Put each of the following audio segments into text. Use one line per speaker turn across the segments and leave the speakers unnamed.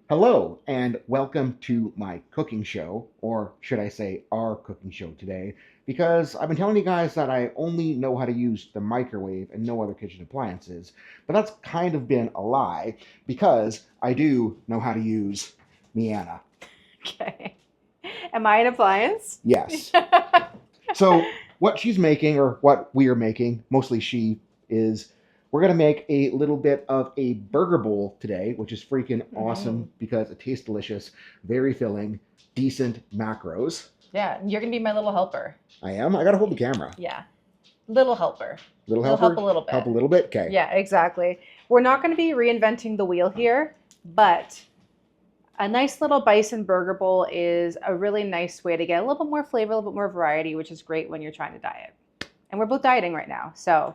Hello, and welcome to my cooking show, or should I say our cooking show today, because I've been telling you guys that I only know how to use the microwave and no other kitchen appliances, but that's kind of been a lie, because I do know how to use Miana.
Okay. Am I an appliance?
Yes. So, what she's making, or what we are making, mostly she, is we're going to make a little bit of a burger bowl today, which is freaking awesome because it tastes delicious, very filling, decent macros.
Yeah, you're gonna be my little helper.
I am. I got to hold the camera.
Yeah, little helper.
Little
You'll
helper?
help a little bit.
Help a little bit? Okay.
Yeah, exactly. We're not going to be reinventing the wheel here, but a nice little bison burger bowl is a really nice way to get a little bit more flavor, a little bit more variety, which is great when you're trying to diet. And we're both dieting right now, so.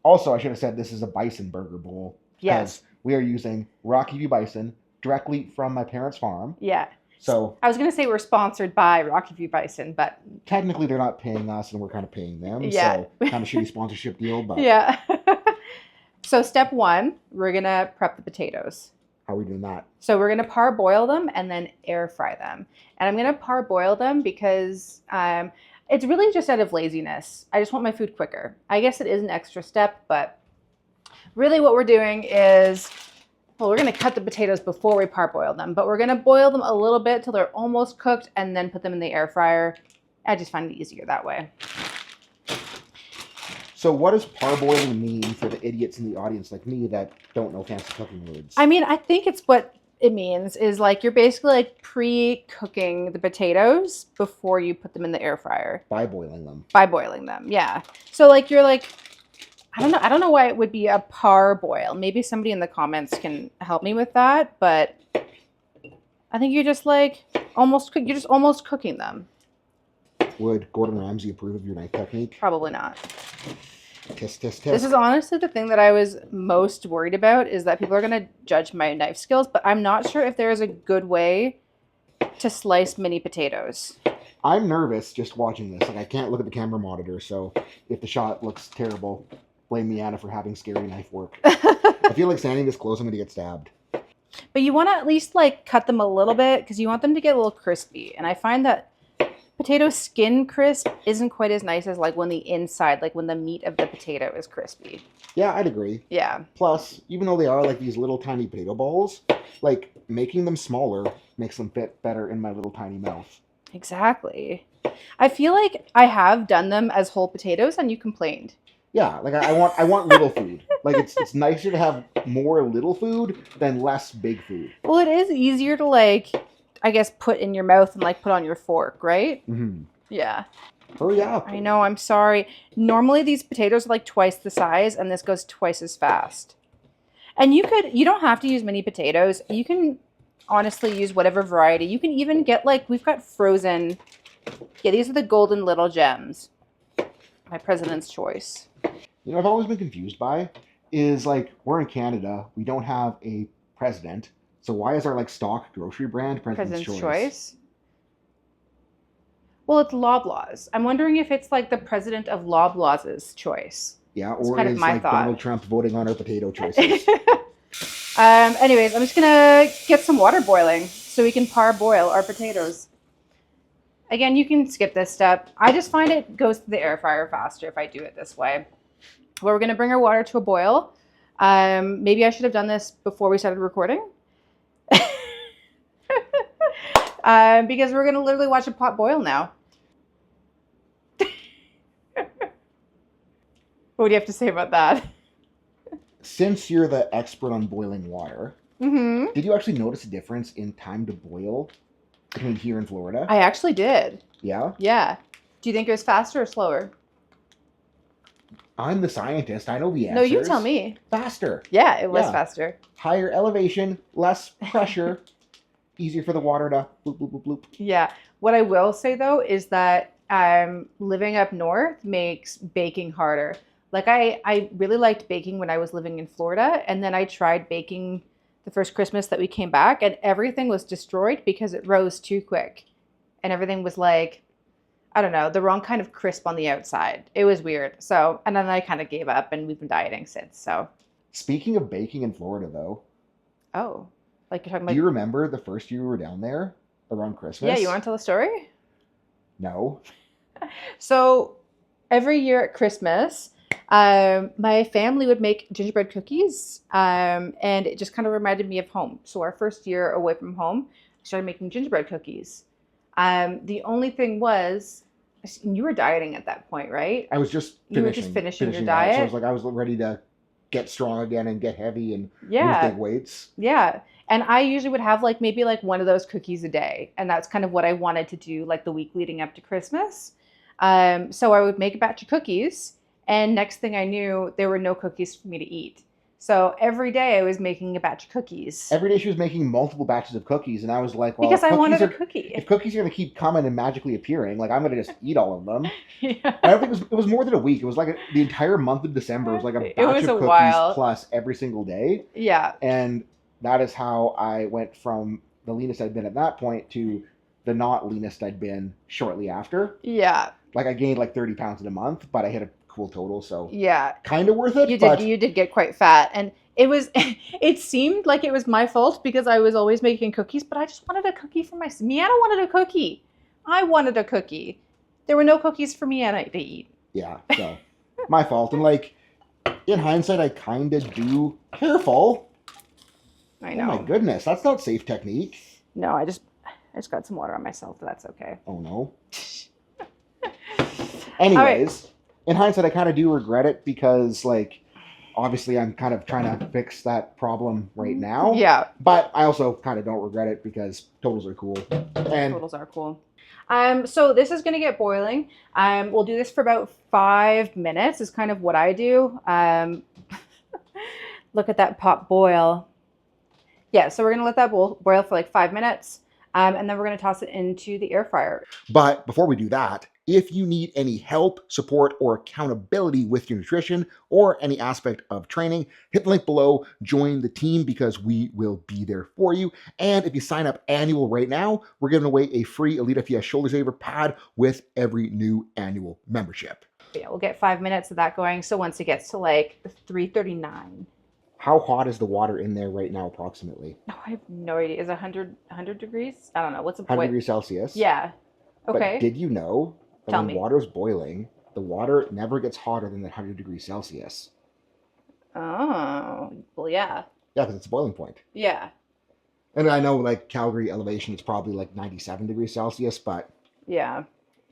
Also, I should have said this is a bison burger bowl.
Yes.
We are using Rocky View bison directly from my parents' farm.
Yeah.
So
I was going to say we're sponsored by Rocky View Bison, but
technically they're not paying us and we're kind of paying them.
Yeah.
So kind of shitty sponsorship deal, but
yeah. So step one, we're going to prep the potatoes.
How are we doing that?
So we're going to parboil them and then air fry them. And I'm going to parboil them because it's really just out of laziness. I just want my food quicker. I guess it is an extra step, but really what we're doing is, well, we're going to cut the potatoes before we parboil them, but we're going to boil them a little bit till they're almost cooked and then put them in the air fryer. I just find it easier that way.
So what does parboiling mean for the idiots in the audience like me that don't know fancy cooking words?
I mean, I think it's what it means is like you're basically like pre-cooking the potatoes before you put them in the air fryer.
By boiling them.
By boiling them, yeah. So like you're like, I don't know why it would be a parboil. Maybe somebody in the comments can help me with that, but I think you're just like you're just almost cooking them.
Would Gordon Ramsay approve of your knife technique?
Probably not.
Tisk, tisk, tisk.
This is honestly the thing that I was most worried about is that people are going to judge my knife skills, but I'm not sure if there is a good way to slice mini potatoes.
I'm nervous just watching this. Like I can't look at the camera monitor, so if the shot looks terrible, blame Miana for having scary knife work. I feel like standing this close, I'm going to get stabbed.
But you want to at least like cut them a little bit because you want them to get a little crispy. And I find that potato skin crisp isn't quite as nice as like when the inside, like when the meat of the potato is crispy.
Yeah, I'd agree.
Yeah.
Plus, even though they are like these little tiny potato balls, like making them smaller makes them fit better in my little tiny mouth.
Exactly. I feel like I have done them as whole potatoes and you complained.
Yeah, like I want little food. Like it's nicer to have more little food than less big food.
Well, it is easier to like, I guess, put in your mouth and like put on your fork, right?
Mm-hmm.
Yeah.
Hurry up.
I know, I'm sorry. Normally these potatoes are like twice the size and this goes twice as fast. And you don't have to use mini potatoes. You can honestly use whatever variety. You can even get like, we've got frozen. Yeah, these are the golden little gems. My president's choice.
You know, I've always been confused by is like we're in Canada, we don't have a president, so why is our like stock grocery brand President's Choice?
Well, it's Loblaws. I'm wondering if it's like the president of Loblaws' choice.
Yeah,
That's
or
kind of
is
my
like
thought.
Donald Trump voting on our potato choices?
Anyways, I'm just gonna get some water boiling so we can parboil our potatoes. Again, you can skip this step. I just find it goes to the air fryer faster if I do it this way. Well, we're gonna bring our water to a boil. Maybe I should have done this before we started recording. Because we're gonna literally watch a pot boil now. What do you have to say about that?
Since you're the expert on boiling water, did you actually notice a difference in time to boil between here and Florida?
I actually did.
Yeah?
Yeah. Do you think it was faster or slower?
I'm the scientist. I know the answers.
No, you tell me.
Faster.
Yeah, it was faster.
Higher elevation, less pressure, easier for the water to bloop, bloop, bloop, bloop.
Yeah. What I will say, though, is that living up north makes baking harder. Like, I really liked baking when I was living in Florida, and then I tried baking the first Christmas that we came back, and everything was destroyed because it rose too quick. And everything was like, I don't know, the wrong kind of crisp on the outside. It was weird. So, and then I kind of gave up, and we've been dieting since, so.
Speaking of baking in Florida, though.
Oh. Like you're talking
Do
about.
you remember the first year we were down there around
Yeah, you
Christmas?
want to tell the story?
No.
So every year at Christmas, my family would make gingerbread cookies, and it just kind of reminded me of home. So our first year away from home, I started making gingerbread cookies. The only thing was, you were dieting at that point, right?
I was just
You were just
finishing
finishing your
that. So I was
diet.
like, I was ready to get strong again and get heavy and move
Yeah,
big weights.
yeah. And I usually would have like maybe like one of those cookies a day. And that's kind of what I wanted to do like the week leading up to Christmas. So I would make a batch of cookies. And next thing I knew, there were no cookies for me to eat. So every day I was making a batch of cookies
Every day she was making multiple batches of cookies, and I was like, well,
because I wanted a cookie.
if cookies are going to keep coming and magically appearing, like I'm going to just eat all of them.
Yeah.
I don't think it was more than a week. It was like the entire month of December was like a
It
batch
was
of
a
cookies
while.
plus every single day.
Yeah.
And that is how I went from the leanest I'd been at that point to the not leanest I'd been shortly after.
Yeah.
Like I gained like 30 pounds in a month, but I hit a cool total, so
Yeah.
kind of worth it.
You did get quite fat, and it seemed like it was my fault because I was always making cookies, but I just wanted a cookie for myself. Miana wanted a cookie. I wanted a cookie. There were no cookies for Miana to eat.
Yeah, so my fault. And like in hindsight, I kind of do. Careful.
I
Oh
know.
my goodness, that's not safe technique.
No, I just got some water on myself, but that's okay.
Oh no. Anyways, in hindsight, I kind of do regret it because, like, obviously I'm kind of trying to fix that problem right now.
Yeah.
But I also kind of don't regret it because totals are cool. And
Totals are cool. So this is going to get boiling. We'll do this for about 5 minutes is kind of what I do. Look at that pot boil. Yeah, so we're going to let that boil for like 5 minutes. And then we're going to toss it into the air fryer.
But before we do that, if you need any help, support, or accountability with your nutrition or any aspect of training, hit the link below, join the team because we will be there for you. And if you sign up annual right now, we're giving away a free ELITEFTS Shoulder Saver pad with every new annual membership.
Yeah, we'll get 5 minutes of that going. So once it gets to like 339.
How hot is the water in there right now, approximately?
No, I have no idea. Is it 100 degrees? I don't know. What's a
100 degrees Celsius.
Yeah. Okay.
But did you know that
Tell
when
me.
water's boiling, the water never gets hotter than 100 degrees Celsius?
Oh, well, yeah.
Yeah, because it's a boiling point.
Yeah.
And I know, like, Calgary elevation is probably like 97 degrees Celsius, but
Yeah.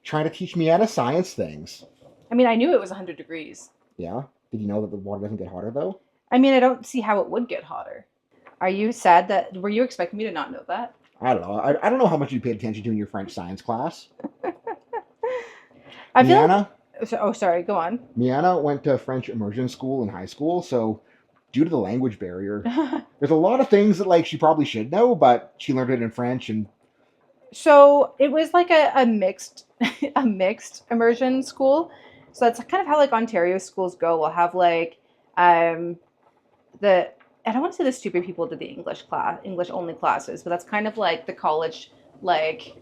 trying to teach me out of science things.
I mean, I knew it was 100 degrees.
Yeah? Did you know that the water doesn't get hotter, though?
I mean, I don't see how it would get hotter. Are you sad that, were you expecting me to not know that?
I don't know. I don't know how much you paid attention to in your French science class.
I feel
Miana?
like, oh, sorry, go on.
Miana went to French immersion school in high school, so due to the language barrier, there's a lot of things that, like, she probably should know, but she learned it in French and...
So it was like a mixed a mixed immersion school. So that's kind of how like Ontario schools go. We'll have like the I don't want to say the stupid people did the English only classes, but that's kind of like the college like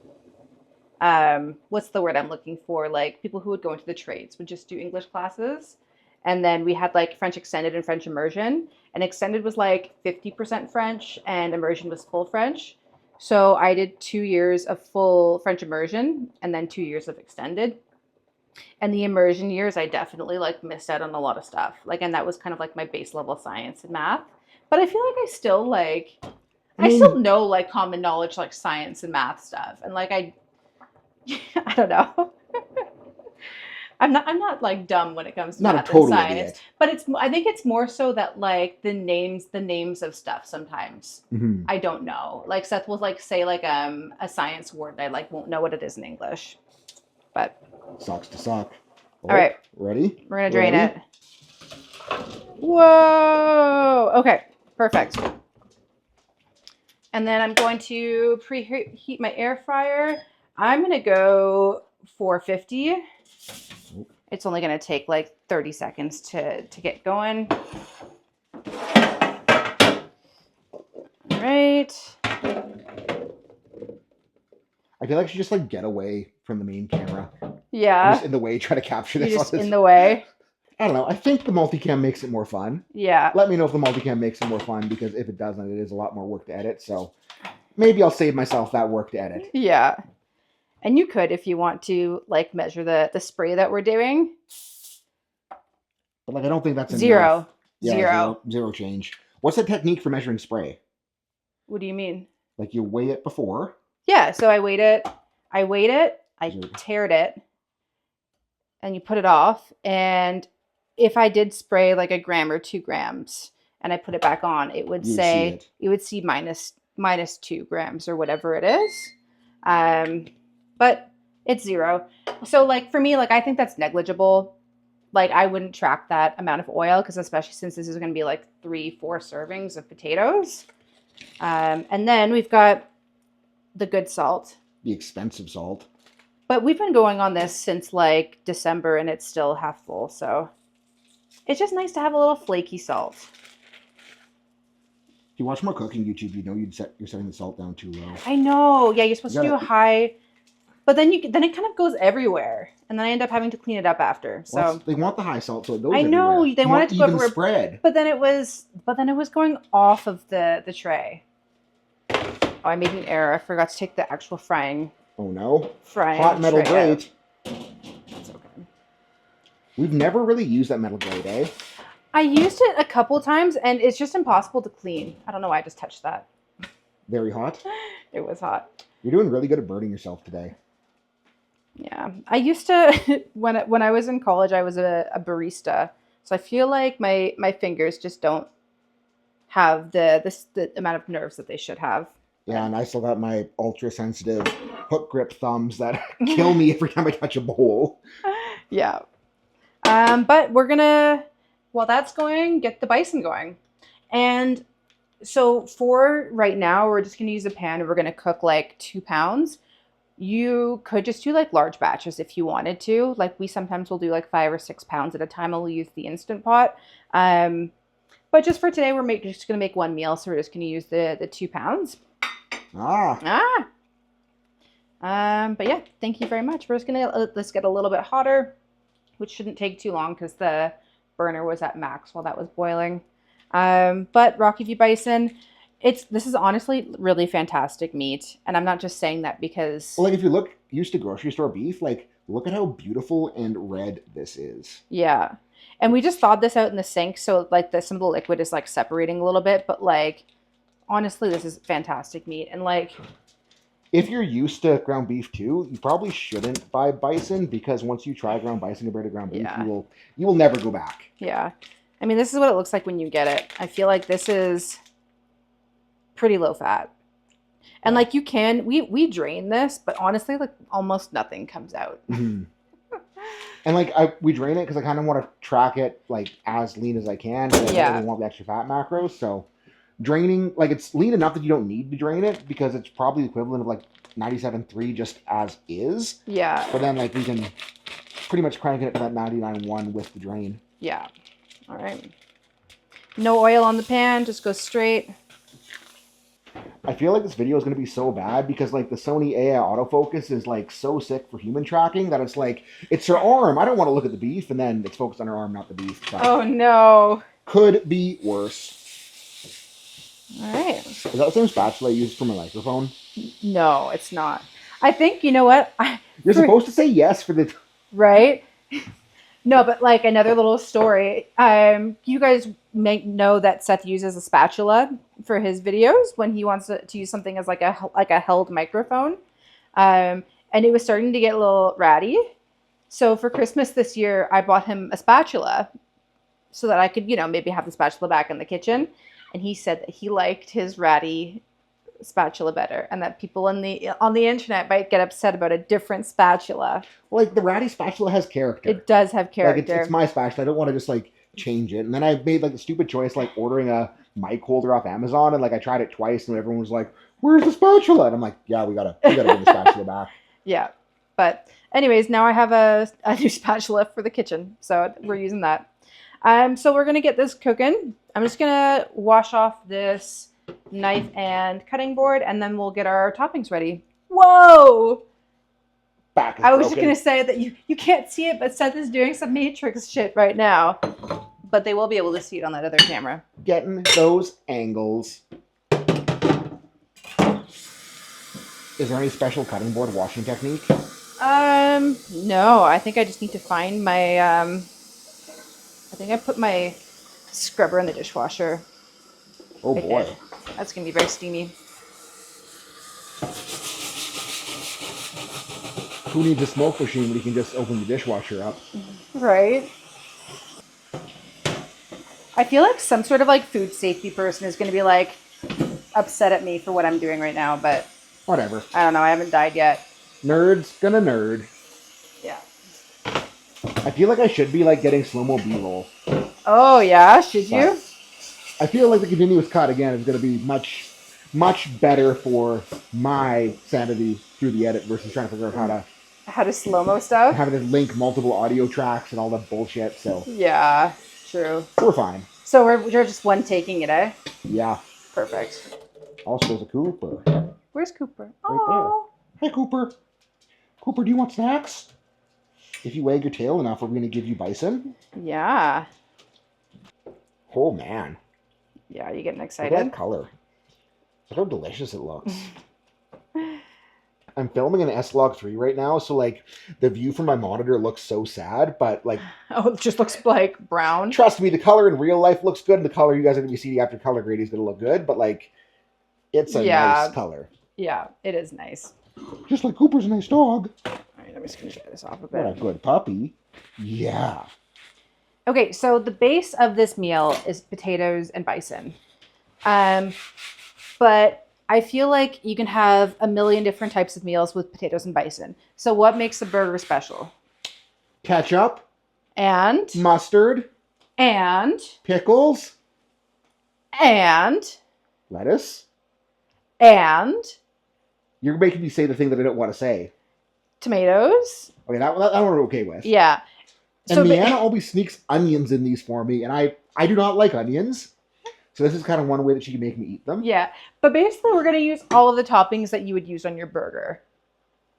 what's the word I'm looking for? Like people who would go into the trades would just do English classes. And then we had like French extended and French immersion. And extended was like 50% French and immersion was full French. So I did 2 years of full French immersion and then 2 years of extended. And the immersion years, I definitely like missed out on a lot of stuff. Like, and that was kind of like my base level science and math. But I feel like I still like, I still know like common knowledge, like science and math stuff. And like, I don't know. I'm not like dumb when it comes to
Not
math
a total
and science,
idiot.
but I think it's more so that like the names of stuff sometimes I don't know. Like Seth will like say like a science word and I like won't know what it is in English. But
Sucks to suck.
All right.
Ready?
We're gonna drain it. Whoa. Okay. Perfect. And then I'm going to preheat my air fryer. I'm gonna go 450. It's only going to take like 30 seconds to get going. All right.
I feel like I should just like get away from the main camera.
Yeah.
I'm just in the way trying to capture this.
You're just in the way.
I don't know. I think the multicam makes it more fun.
Yeah.
Let me know if the multicam makes it more fun, because if it doesn't, it is a lot more work to edit. So maybe I'll save myself that work to edit.
Yeah. And you could, if you want to, like, measure the spray that we're doing.
But like, I don't think that's
Zero.
enough. Yeah, zero change. What's the technique for measuring spray?
What do you mean?
Like, you weigh it before.
Yeah, so I weighed it, I
Zero.
tared it, and you put it off. And if I did spray like a gram or 2 grams and I put it back on, it would
You would see
say,
it.
you would see minus 2 grams or whatever it is. But it's 0. So like for me, like I think that's negligible. Like I wouldn't track that amount of oil, because especially since this is going to be like 3-4 servings of potatoes. And then we've got the good salt.
The expensive salt.
But we've been going on this since like December and it's still half full. So it's just nice to have a little flaky salt.
If you watch more cooking YouTube, you know you're setting the salt down too low.
I know. Yeah, you're supposed to do a
gotta-
high, but then it kind of goes everywhere, and then I end up having to clean it up after. So
Well, they want the high salt, so it goes
I know
everywhere.
they
You
want it to go
even
everywhere,
spread.
but then it was going off of the tray. Oh, I made an error. I forgot to take the actual frying
Oh no!
frying
Hot metal
tray out.
grate.
That's okay.
We've never really used that metal grate, eh?
I used it a couple times, and it's just impossible to clean. I don't know why I just touched that.
Very hot.
It was hot.
You're doing really good at burning yourself today.
Yeah, I used to when I was in college, I was a barista, so I feel like my fingers just don't have the amount of nerves that they should have.
Yeah, and I still got my ultra sensitive hook grip thumbs that kill me every time I touch a bowl.
Yeah. But we're gonna, while that's going, get the bison going. And so for right now, we're just gonna use a pan and we're gonna cook like 2 pounds. You could just do like large batches if you wanted to. Like we sometimes will do like 5 or 6 pounds at a time. I'll use the Instant Pot. But just for today, we're just gonna make one meal, so we're just gonna use the 2 pounds. But yeah, thank you very much. We're just gonna let this get a little bit hotter, which shouldn't take too long because the burner was at max while that was boiling. But Rocky V Bison, this is honestly really fantastic meat, and I'm not just saying that because
Well, like if you used to grocery store beef, like look at how beautiful and red this is.
yeah. And we just thawed this out in the sink, so like some of the liquid is like separating a little bit, but like honestly, this is fantastic meat. And like
if you're used to ground beef too, you probably shouldn't buy bison, because once you try ground bison compared to ground beef,
Yeah.
you will never go back.
Yeah. I mean, this is what it looks like when you get it. I feel like this is pretty low fat. And like we drain this, but honestly, like almost nothing comes out.
Mm-hmm. And like we drain it because I kind of want to track it like as lean as I can. Because I don't really want the extra fat macros. So draining, like it's lean enough that you don't need to drain it, because it's probably the equivalent of like 97.3 just as is.
Yeah.
But then like we can pretty much crank it to that 99.1 with the drain.
Yeah. All right. No oil on the pan, just go straight.
I feel like this video is going to be so bad because like the Sony AI autofocus is like so sick for human tracking that it's like, it's her arm. I don't want to look at the beef, and then it's focused on her arm, not the beef. But
Oh no.
could be worse.
All right.
Is that the same spatula I used for my microphone?
No, it's not. I think, you know what?
You're supposed to say yes for the...
Right? No, but like another little story. You guys may know that Seth uses a spatula for his videos when he wants to use something as like a held microphone. And it was starting to get a little ratty. So for Christmas this year, I bought him a spatula so that I could, maybe have the spatula back in the kitchen. And he said that he liked his ratty spatula better, and that people on the internet might get upset about a different spatula.
Like the ratty spatula has character.
It does have character.
Like it's my spatula. I don't want to just like change it. And then I made like the stupid choice like ordering a mic holder off Amazon, and like I tried it twice, and everyone was like, "Where's the spatula?" And I'm like, "Yeah, we gotta bring the spatula back."
Yeah, but anyways, now I have a new spatula for the kitchen, so we're using that. So we're gonna get this cooking. I'm just gonna wash off this knife and cutting board, and then we'll get our toppings ready. Whoa!
back is
I was just
broken.
going to say that you can't see it, but Seth is doing some Matrix shit right now. But they will be able to see it on that other camera.
Getting those angles. Is there any special cutting board washing technique?
No. I think I just need to find my, I think I put my scrubber in the dishwasher.
Oh
I
boy.
did. That's going to be very steamy.
Who needs a smoke machine when you can just open the dishwasher up?
Right. I feel like some sort of like food safety person is going to be like upset at me for what I'm doing right now, but
Whatever.
I don't know. I haven't died yet.
Nerd's gonna nerd.
Yeah.
I feel like I should be like getting slow-mo B-roll.
Oh, yeah? Should you?
I feel like the continuous cut again is going to be much better for my sanity through the edit versus trying to figure out
How to slow-mo stuff?
having to link multiple audio tracks and all that bullshit. So
Yeah, true.
we're fine.
So we're just one taking it, eh?
Yeah.
Perfect.
Also, there's a Cooper.
Where's Cooper?
Right there. Hey, Cooper. Cooper, do you want snacks? If you wag your tail enough, we're going to give you bison.
Yeah.
Oh, man.
Yeah, you getting
Look
excited?
at that color. Look how delicious it looks. I'm filming an S-Log 3 right now, so, like, the view from my monitor looks so sad, but, like...
Oh, it just looks like brown?
Trust me, the color in real life looks good, and the color you guys are going to be seeing after color grading is going to look good, but, like, it's a nice color.
Yeah, it is nice.
Just like Cooper's a nice dog.
All right, I'm just going to get this off a bit.
What a good puppy. Yeah.
Okay, so the base of this meal is potatoes and bison. But I feel like you can have a million different types of meals with potatoes and bison. So what makes a burger special?
Ketchup.
And?
Mustard.
And?
Pickles.
And?
Lettuce.
And?
You're making me say the thing that I don't want to say.
Tomatoes?
Okay, that one we're okay with.
Yeah.
And
So
Leanna always sneaks onions in these for me, and I do not like onions. So this is kind of one way that she can make me eat them.
Yeah, but basically we're going to use all of the toppings that you would use on your burger.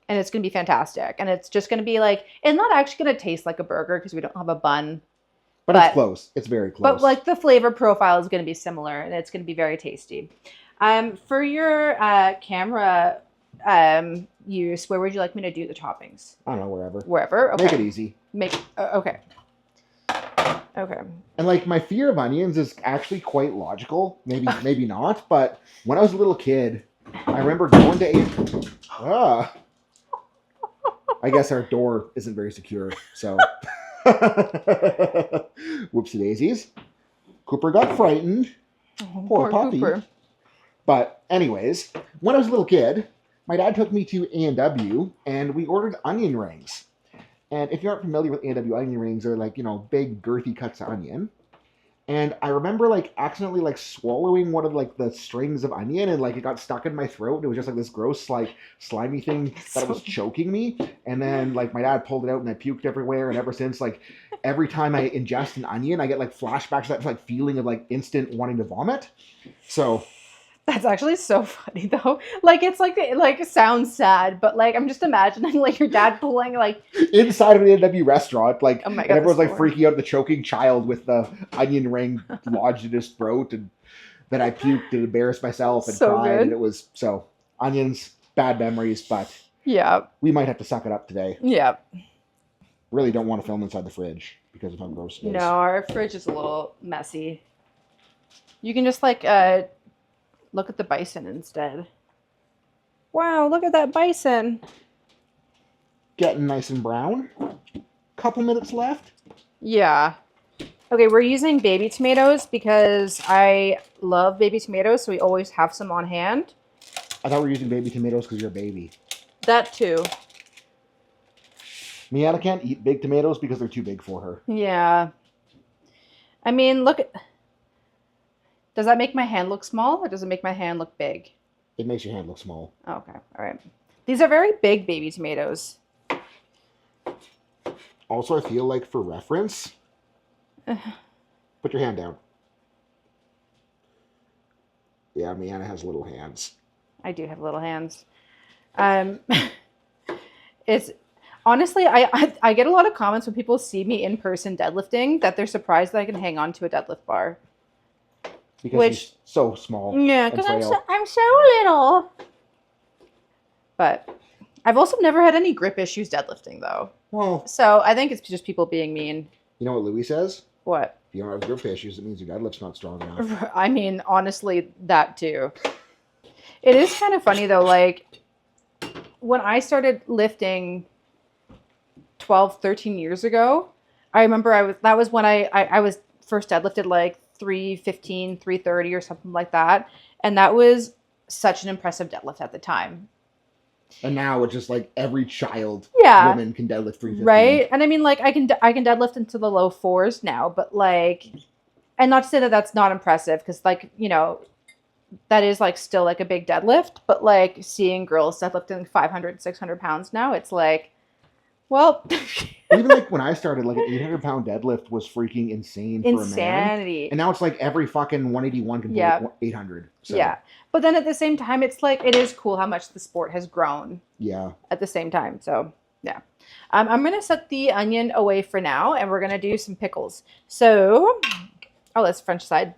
And it's going to be fantastic. And it's just going to be like, it's not actually going to taste like a burger because we don't have a bun.
But it's close. It's very close.
But like the flavor profile is going to be similar and it's going to be very tasty. For your camera use, where would you like me to do the toppings?
I don't know, wherever.
Wherever? Okay.
Make it easy.
Okay. Okay.
And like my fear of onions is actually quite logical. Maybe not. But when I was a little kid, I remember going to I guess our door isn't very secure, so whoopsie daisies. Cooper got frightened.
Oh,
Poor puppy.
Cooper.
But anyways, when I was a little kid, my dad took me to A&W and we ordered onion rings. And if you aren't familiar with A&W onion rings, they're like, big girthy cuts of onion. And I remember like accidentally like swallowing one of like the strings of onion and like it got stuck in my throat. And it was just like this gross like slimy thing that was choking me. And then like my dad pulled it out and I puked everywhere. And ever since, like every time I ingest an onion, I get like flashbacks to that like feeling of like instant wanting to vomit. So
that's actually so funny though. Like it's like it sounds sad, but like I'm just imagining like your dad pulling like
inside of an A&W restaurant, like
oh my
and
God,
everyone's like freaking out at the choking child with the onion ring lodged in his throat, and then I puked and embarrassed myself and
So
cried,
good.
and it was so onions, bad memories, but
yeah,
we might have to suck it up today.
yeah.
Really don't want to film inside the fridge because of how gross it is.
No, our fridge is a little messy. You can just like look at the bison instead. Wow, look at that bison.
Getting nice and brown. Couple minutes left.
Yeah. Okay, we're using baby tomatoes because I love baby tomatoes, so we always have some on hand.
I thought we were using baby tomatoes because you're a baby.
That too.
Miata can't eat big tomatoes because they're too big for her.
Yeah. I mean, look at... Does that make my hand look small or does it make my hand look big?
It makes your hand look small.
Okay, all right. These are very big baby tomatoes.
Also, I feel like for reference, put your hand down. Yeah, Miana has little hands.
I do have little hands. It's Honestly, I get a lot of comments when people see me in person deadlifting that they're surprised that I can hang on to a deadlift bar.
Because he's so small.
Yeah,
and
because
frail.
I'm so little. But I've also never had any grip issues deadlifting though.
Well,
So I think it's just people being mean.
you know what Louis says?
What?
If you don't have grip issues, it means your deadlift's not strong enough.
I mean, honestly, that too. It is kind of funny though, like when I started lifting 12, 13 years ago, I remember that was when I was first deadlifted like 315, 330 or something like that. And that was such an impressive deadlift at the time.
And now it's just like every child,
Yeah.
woman can deadlift 315.
Right? And I mean, like, I can deadlift into the low fours now, but like, and not to say that that's not impressive, because like, you know, that is like still like a big deadlift, but like seeing girls deadlifting 500, 600 pounds now, it's like, well.
Even like when I started, like an 800-pound deadlift was freaking insane for a man.
Insanity.
And now it's like every fucking 181 can pull 800. So.
Yeah. But then at the same time, it's like, it is cool how much the sport has grown.
Yeah.
At the same time. So, yeah. I'm going to set the onion away for now, and we're going to do some pickles. So, oh, that's French side.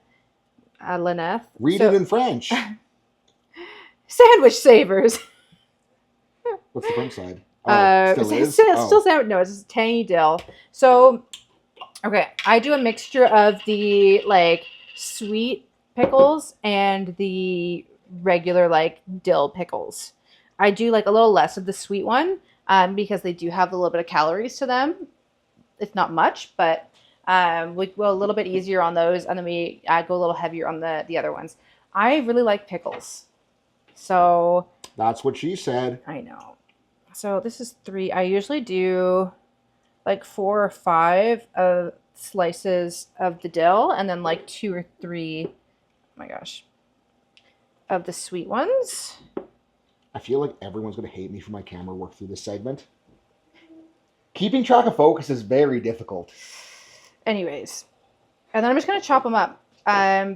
Lynette.
Read it in French.
Sandwich savers.
What's the French side? Oh, still is?
Still sandwich. No, it's tangy dill. So, okay, I do a mixture of the like sweet pickles and the regular like dill pickles. I do like a little less of the sweet one because they do have a little bit of calories to them. It's not much, but we go a little bit easier on those, and then we go a little heavier on the other ones. I really like pickles. So
that's what she said.
I know. So this is 3. I usually do like 4 or 5 slices of the dill, and then like 2 or 3, oh my gosh, of the sweet ones.
I feel like everyone's going to hate me for my camera work through this segment. Keeping track of focus is very difficult.
Anyways, and then I'm just going to chop them up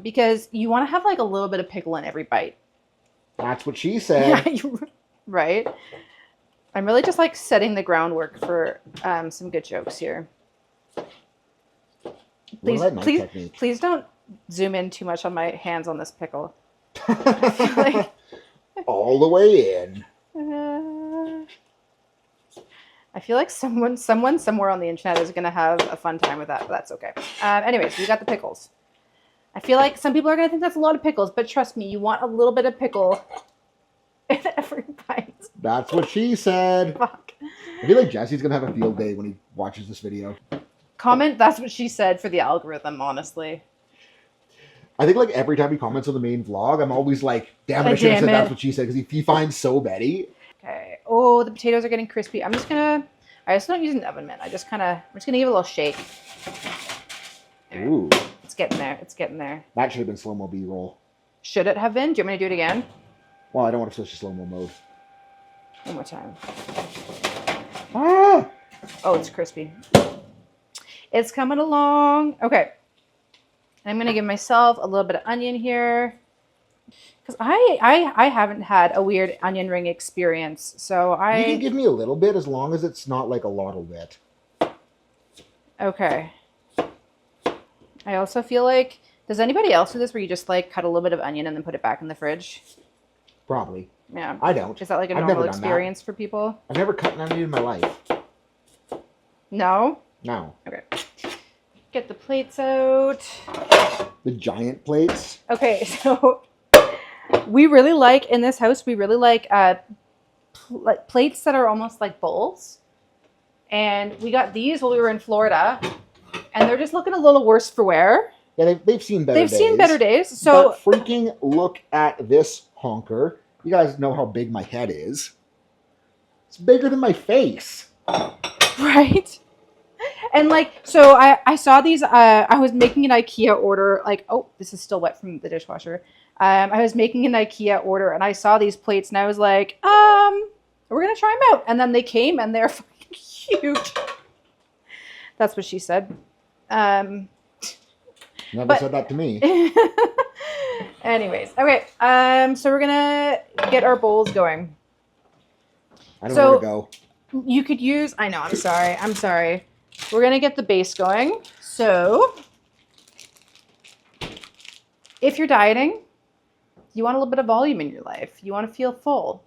because you want to have like a little bit of pickle in every bite.
That's what she said.
Yeah, right? I'm really just like setting the groundwork for some good jokes here. Please don't zoom in too much on my hands on this pickle. Like,
all the way in.
I feel like someone somewhere on the internet is going to have a fun time with that, but that's okay. Anyways, we got the pickles. I feel like some people are going to think that's a lot of pickles, but trust me, you want a little bit of pickle in every bite.
That's what she said.
Fuck.
I feel like Jesse's going to have a field day when he watches this video.
Comment, that's what she said for the algorithm, honestly.
I think like every time he comments on the main vlog, I'm always like, damn it, I should have said that's what she said, because he finds so many.
Okay. Oh, the potatoes are getting crispy. I just don't use an oven mitt. I'm just gonna give it a little shake.
Ooh.
It's getting there. It's getting there.
That should have been slow-mo B-roll.
Should it have been? Do you want me to do it again?
Well, I don't want to switch to slow-mo mode.
One more time.
Ah!
Oh, it's crispy. It's coming along. Okay. I'm going to give myself a little bit of onion here. Because I haven't had a weird onion ring experience. So
You can give me a little bit as long as it's not like a lot of bit.
Okay. I also feel like, does anybody else do this where you just like cut a little bit of onion and then put it back in the fridge?
Probably.
Yeah.
I don't.
Is that like a normal experience for people?
I've never cut an onion in my life.
No?
No.
Okay. Get the plates out.
The giant plates?
Okay, so we really like, in this house, we really like plates that are almost like bowls. And we got these while we were in Florida. And they're just looking a little worse for wear.
Yeah, they've seen better days.
They've seen better days. So
but freaking look at this honker. You guys know how big my head is. It's bigger than my face.
Right? And like, so I saw these, I was making an IKEA order, like, oh, this is still wet from the dishwasher. I was making an IKEA order and I saw these plates and I was like, we're going to try them out. And then they came and they're fucking huge. That's what she said.
Never said that to me.
Anyways, okay. So we're gonna get our bowls going.
I don't know where to go.
You could use, I know, I'm sorry. We're going to get the base going. So if you're dieting, you want a little bit of volume in your life. You want to feel full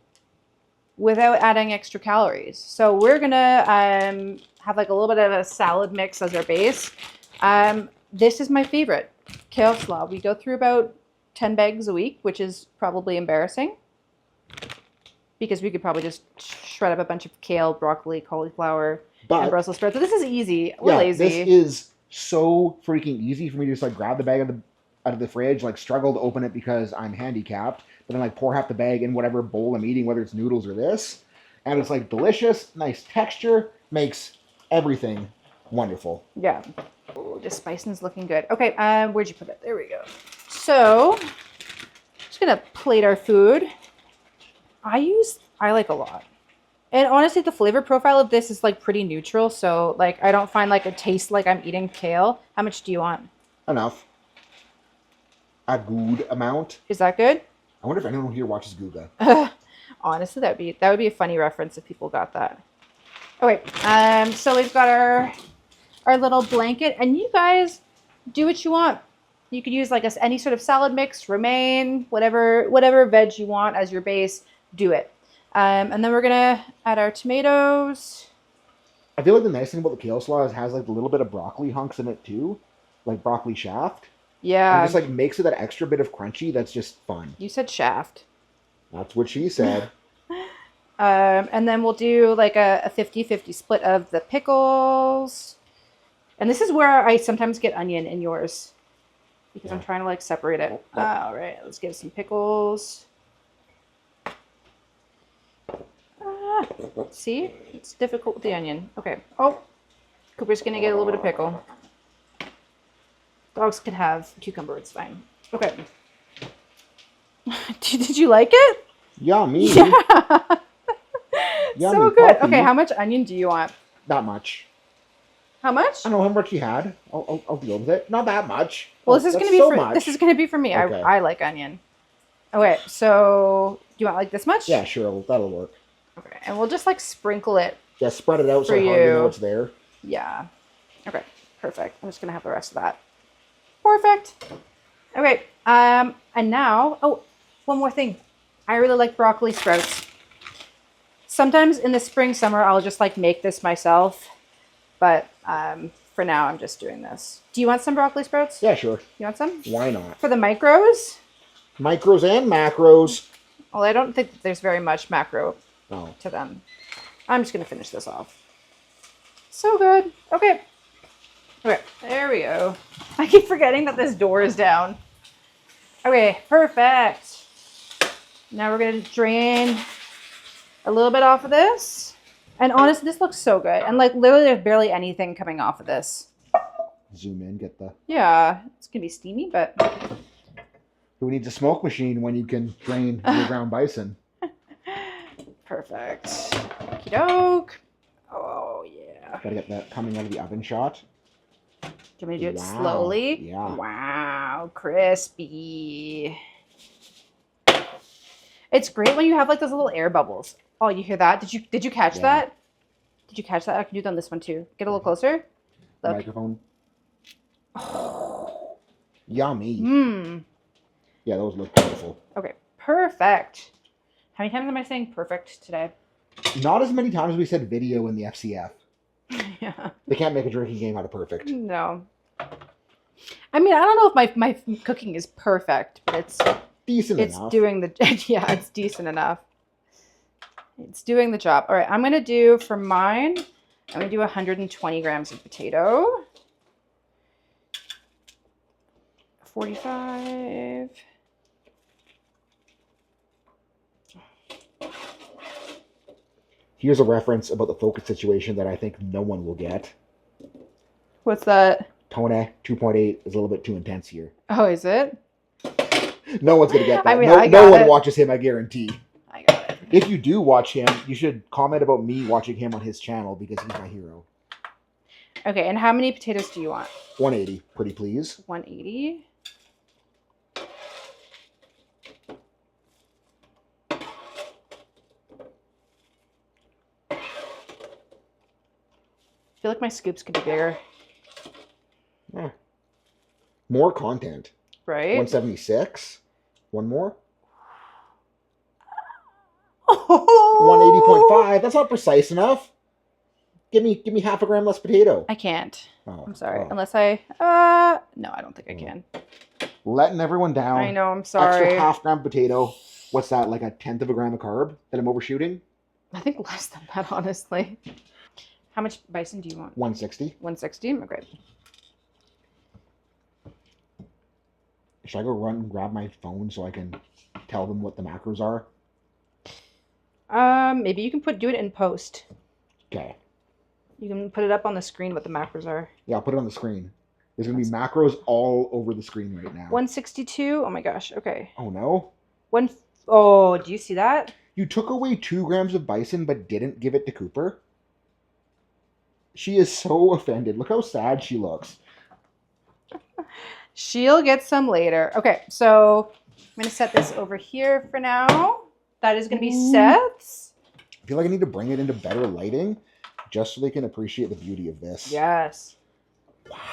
without adding extra calories. So we're going to have like a little bit of a salad mix as our base. This is my favorite, kale slaw. We go through about 10 bags a week, which is probably embarrassing because we could probably just shred up a bunch of kale, broccoli, cauliflower, and Brussels sprouts. But this is easy. We're lazy.
This is so freaking easy for me to just like grab the bag out of the fridge, like struggle to open it because I'm handicapped, but then like pour half the bag in whatever bowl I'm eating, whether it's noodles or this, and it's like delicious, nice texture, makes everything wonderful.
Yeah. Oh, this bison's looking good. Okay, where'd you put it? There we go. So, just gonna plate our food. I like a lot. And honestly, the flavor profile of this is like pretty neutral, so like I don't find like it tastes like I'm eating kale. How much do you want?
Enough. A good amount.
Is that good?
I wonder if anyone here watches Guga.
Honestly, that would be a funny reference if people got that. Okay, so we've got our little blanket, and you guys do what you want. You could use like any sort of salad mix, romaine, whatever veg you want as your base. Do it. And then we're gonna add our tomatoes.
I feel like the nice thing about the kale slaw is it has like a little bit of broccoli hunks in it too, like broccoli shaft.
Yeah.
And just like makes it that extra bit of crunchy that's just fun.
You said shaft.
That's what she said.
And then we'll do like a 50-50 split of the pickles. And this is where I sometimes get onion in yours because I'm trying to like separate it. All right, let's get some pickles. See, it's difficult with the onion. Okay. Oh, Cooper's gonna get a little bit of pickle. Dogs can have cucumber, it's fine. Okay. Did you like it?
Yummy.
Yeah.
Yummy
So good.
puppy.
Okay, how much onion do you want?
Not much.
How much?
I don't know how much you had. I'll deal with it. Not that much.
Well, this is
That's
gonna be
so
for
much.
this is gonna be for me.
Okay.
I like onion. Okay, so do you want like this much?
Yeah, sure. That'll work.
Okay, and we'll just like sprinkle it.
Yeah, spread it out so
For
I hardly know
you.
it's there.
Yeah. Okay, perfect. I'm just gonna have the rest of that. Perfect. Okay, and now, oh, one more thing. I really like broccoli sprouts. Sometimes in the spring, summer, I'll just like make this myself. But for now, I'm just doing this. Do you want some broccoli sprouts?
Yeah, sure.
You want some?
Why not?
For the micros?
Micros and macros.
Well, I don't think that there's very much macro
Oh.
to them. I'm just going to finish this off. So good. Okay. Okay, there we go. I keep forgetting that this door is down. Okay, perfect. Now we're going to drain a little bit off of this. And honestly, this looks so good. And like literally there's barely anything coming off of this.
Zoom in, get the...
Yeah, it's going to be steamy, but...
Who needs a smoke machine when you can drain your ground bison?
Perfect. Okie doke. Oh, yeah.
Gotta get that coming out of the oven shot.
Do you want me to do it
Wow,
slowly?
yeah.
Wow, crispy. It's great when you have like those little air bubbles. Oh, you hear that? Did you catch that? Did you catch that? I can do it on this one too. Get a little closer. Look.
Microphone. Yummy.
Mmm.
Yeah, those look beautiful.
Okay, perfect. How many times am I saying perfect today?
Not as many times as we said video in the FCF.
Yeah.
They can't make a drinking game out of perfect.
No. I mean, I don't know if my cooking is perfect, but it's
Decent enough.
doing the yeah, it's decent enough. It's doing the job. All right, I'm gonna do for mine. I'm gonna do 120 grams of potato. 45.
Here's a reference about the focus situation that I think no one will get.
What's that?
Tone 2.8 is a little bit too intense here.
Oh, is it?
No one's going to get that.
I mean,
no one watches him, I guarantee.
I got it.
If you do watch him, you should comment about me watching him on his channel because he's my hero.
Okay, and how many potatoes do you want?
180, pretty please.
180. I feel like my scoops could be bigger.
Yeah. More content.
Right?
176. One more.
Oh!
180.5. That's not precise enough. Give me half a gram less potato.
I can't.
Oh,
I'm sorry.
oh.
Unless I no, I don't think I can.
Letting everyone down.
I know, I'm sorry.
Extra half gram potato. What's that, like a tenth of a gram of carb that I'm overshooting?
I think less than that, honestly. How much bison do you want?
160.
160? Okay.
Should I go run and grab my phone so I can tell them what the macros are?
Maybe you can do it in post.
Okay.
You can put it up on the screen what the macros are.
Yeah, I'll put it on the screen. There's going to be macros all over the screen right now.
162? Oh my gosh, okay.
Oh no?
Oh, do you see that?
You took away 2 grams of bison but didn't give it to Cooper? She is so offended. Look how sad she looks.
She'll get some later. Okay, so I'm going to set this over here for now. That is going to be Seth's.
I feel like I need to bring it into better lighting just so they can appreciate the beauty of this.
Yes.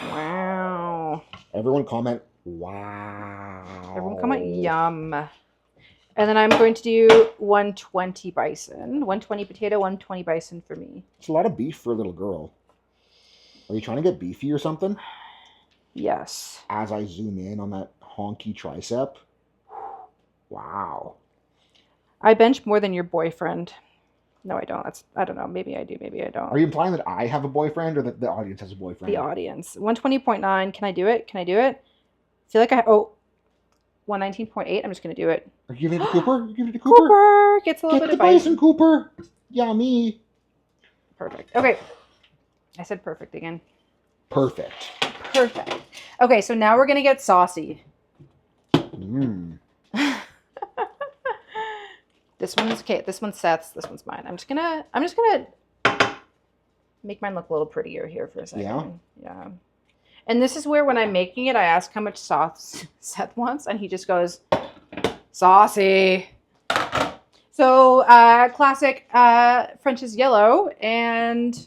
Wow.
Everyone comment, wow.
Everyone comment, yum. And then I'm going to do 120 bison. 120 potato, 120 bison for me.
It's a lot of beef for a little girl. Are you trying to get beefy or something?
Yes.
As I zoom in on that honky tricep. Wow.
I bench more than your boyfriend. No, I don't. I don't know. Maybe I do. Maybe I don't.
Are you implying that I have a boyfriend or that the audience has a boyfriend?
The audience. 120.9. Can I do it? Can I do it? I feel like 119.8. I'm just going to do it.
Are you giving it to Cooper? You giving it to Cooper?
Cooper gets a little
Get
bit
the
of bison.
bison, Cooper. Yummy.
Perfect. Okay. I said perfect again.
Perfect.
Perfect. Okay, so now we're going to get saucy.
Mmm.
This one's okay. This one's Seth's. This one's mine. I'm just gonna make mine look a little prettier here for a second.
Yeah.
Yeah. And this is where when I'm making it, I ask how much sauce Seth wants, and he just goes, saucy. So classic French's yellow and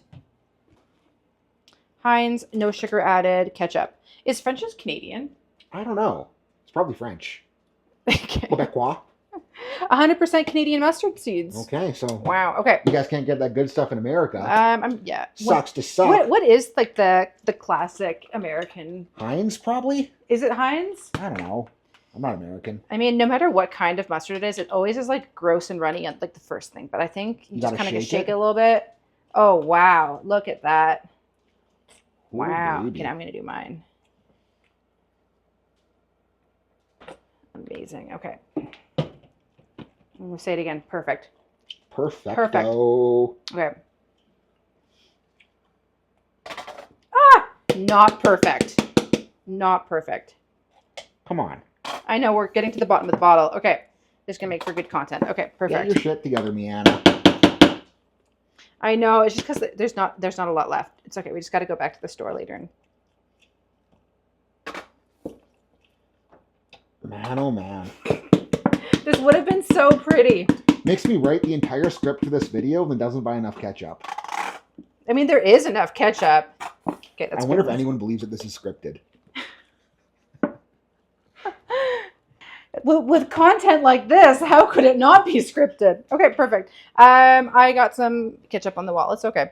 Heinz, no sugar added, ketchup. Is French's Canadian?
I don't know. It's probably French.
Okay.
Quebecois.
100% Canadian mustard seeds.
Okay, so
Wow. Okay.
you guys can't get that good stuff in America.
Yeah.
Sucks to suck.
What is like the classic American?
Heinz, probably?
Is it Heinz?
I don't know. I'm not American.
I mean, no matter what kind of mustard it is, it always is like gross and runny at like the first thing. But I think you just kind of shake it a little bit. Oh wow! Look at that.
Ooh,
Wow.
baby.
Okay, now I'm gonna do mine. Amazing. Okay. I'm gonna say it again. Perfect.
Perfecto.
Perfect. Okay. Ah! Not perfect. Not perfect.
Come on.
I know, we're getting to the bottom of the bottle. Okay. This is gonna make for good content. Okay,
Get
perfect.
your shit together, Miana.
I know, it's just because there's not a lot left. It's okay. We just got to go back to the store later. And
Man, oh man.
this would have been so pretty.
Makes me write the entire script for this video and then doesn't buy enough ketchup.
I mean, there is enough ketchup. Okay, that's
I wonder
good.
if anyone believes that this is scripted.
With content like this, how could it not be scripted? Okay, perfect. I got some ketchup on the wall. It's okay.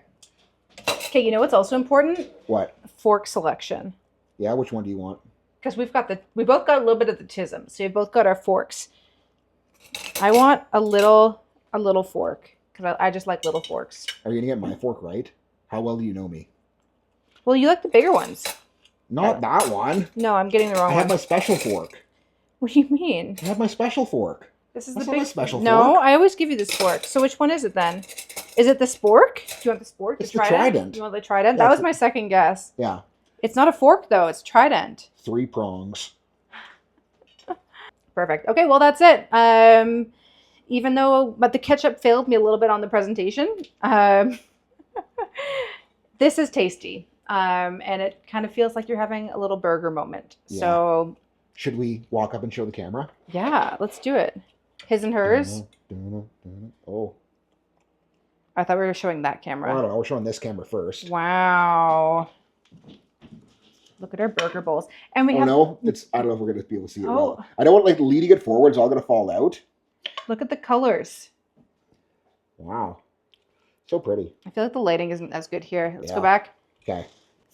Okay, you know what's also important?
What?
Fork selection.
Yeah, which one do you want?
Because we both got a little bit of the tism, so we both got our forks. I want a little fork because I just like little forks.
Are you gonna get my fork right? How well do you know me?
Well, you like the bigger ones.
Not that one.
No, I'm getting the wrong
I
one.
have my special fork.
What do you mean?
I have my special fork.
This is
That's
the
not
big
my special
No,
fork.
I always give you this fork. So which one is it then? Is it the spork? Do you want the spork?
It's the trident.
You want the trident?
Yeah,
That was my second guess.
Yeah.
It's not a fork though. It's trident.
3 prongs.
Perfect. Okay, well that's it. But the ketchup failed me a little bit on the presentation. This is tasty. And it kind of feels like you're having a little burger moment.
Yeah.
So
Should we walk up and show the camera?
yeah, let's do it. His and hers.
Oh.
I thought we were showing that
I
camera.
don't know. We're showing this camera first.
Wow. Look at our burger bowls. And we
Oh
have
no, it's. I don't know if we're gonna be able to see it
Oh.
well. I don't want like leading it forward. It's all gonna fall out.
Look at the colors.
Wow, so pretty.
I feel like the lighting isn't as good here. Let's go
Yeah.
back.
Okay.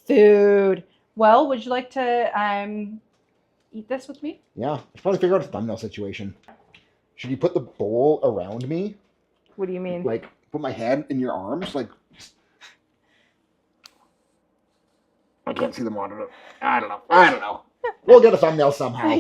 Food. Well, would you like to eat this with me?
Yeah, I should probably figure out a thumbnail situation. Should you put the bowl around me?
What do you mean?
Like, put my head in your arms? Like, I can't see the monitor. I don't know. We'll get a thumbnail somehow.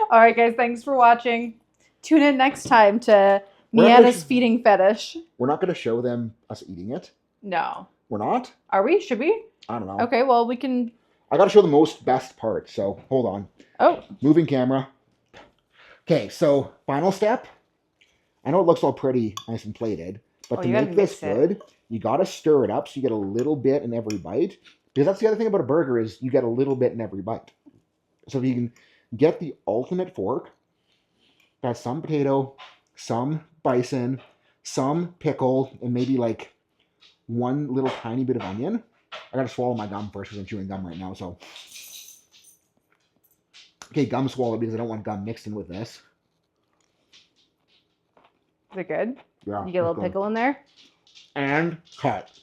All right, guys. Thanks for watching. Tune in next time to
We're not
Miana's feeding fetish.
We're not going to show them us eating it.
No.
We're not?
Are we? Should we?
I don't know.
Okay, well, we can...
I got to show the best part, so hold on.
Oh.
Moving camera. Okay, so final step. I know it looks all pretty, nice and plated, but to make this good, you got to stir it up so you get a little bit in every bite. Because that's the other thing about a burger is you get a little bit in every bite. So if you can get the ultimate fork, that's some potato, some bison, some pickle, and maybe like one little tiny bit of onion. I gotta swallow my gum first because I'm chewing gum right now, so. Okay, gum swallow because I don't want gum mixed in with this.
Is it good?
Yeah.
You get a little pickle in there?
And cut.